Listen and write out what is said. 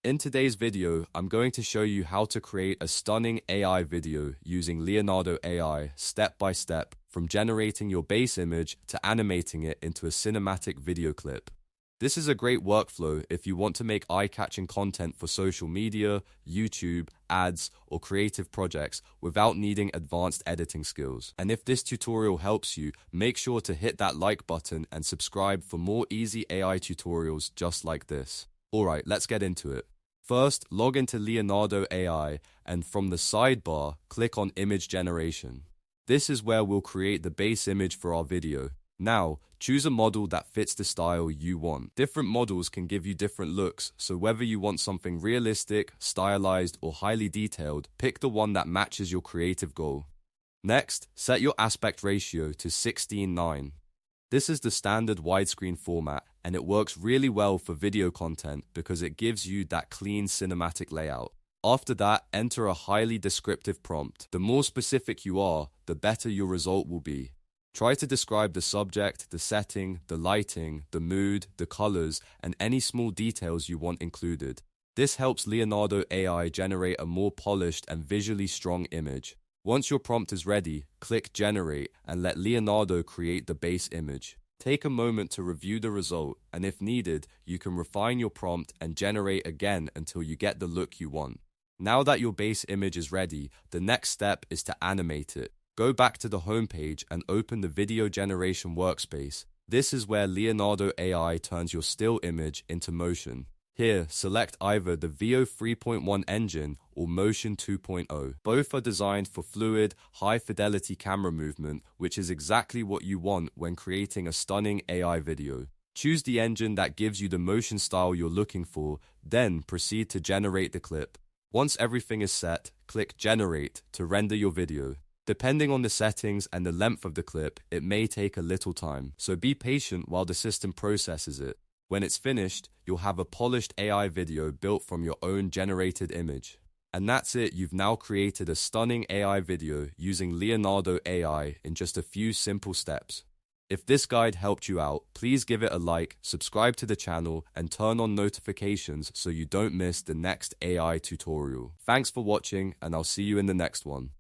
In today's video, I'm going to show you how to create a stunning AI video using Leonardo AI step by step, from generating your base image to animating it into a cinematic video clip. This is a great workflow if you want to make eye-catching content for social media, YouTube, ads, or creative projects without needing advanced editing skills. And if this tutorial helps you, make sure to hit that like button and subscribe for more easy AI tutorials just like this. Alright, let's get into it. First, log into Leonardo AI and from the sidebar, click on Image Generation. This is where we'll create the base image for our video. Now, choose a model that fits the style you want. Different models can give you different looks, so whether you want something realistic, stylized, or highly detailed, pick the one that matches your creative goal. Next, set your aspect ratio to 16:9. This is the standard widescreen format, and it works really well for video content because it gives you that clean cinematic layout. After that, enter a highly descriptive prompt. The more specific you are, the better your result will be. Try to describe the subject, the setting, the lighting, the mood, the colors, and any small details you want included. This helps Leonardo AI generate a more polished and visually strong image. Once your prompt is ready, click Generate and let Leonardo create the base image. Take a moment to review the result, and if needed, you can refine your prompt and generate again until you get the look you want. Now that your base image is ready, the next step is to animate it. Go back to the home page and open the video generation workspace. This is where Leonardo AI turns your still image into motion. Here, select either the VO 3.1 engine or Motion 2.0. Both are designed for fluid, high-fidelity camera movement, which is exactly what you want when creating a stunning AI video. Choose the engine that gives you the motion style you're looking for, then proceed to generate the clip. Once everything is set, click Generate to render your video. Depending on the settings and the length of the clip, it may take a little time, so be patient while the system processes it. When it's finished, you'll have a polished AI video built from your own generated image. And that's it, you've now created a stunning AI video using Leonardo AI in just a few simple steps. If this guide helped you out, please give it a like, subscribe to the channel, and turn on notifications so you don't miss the next AI tutorial. Thanks for watching, and I'll see you in the next one.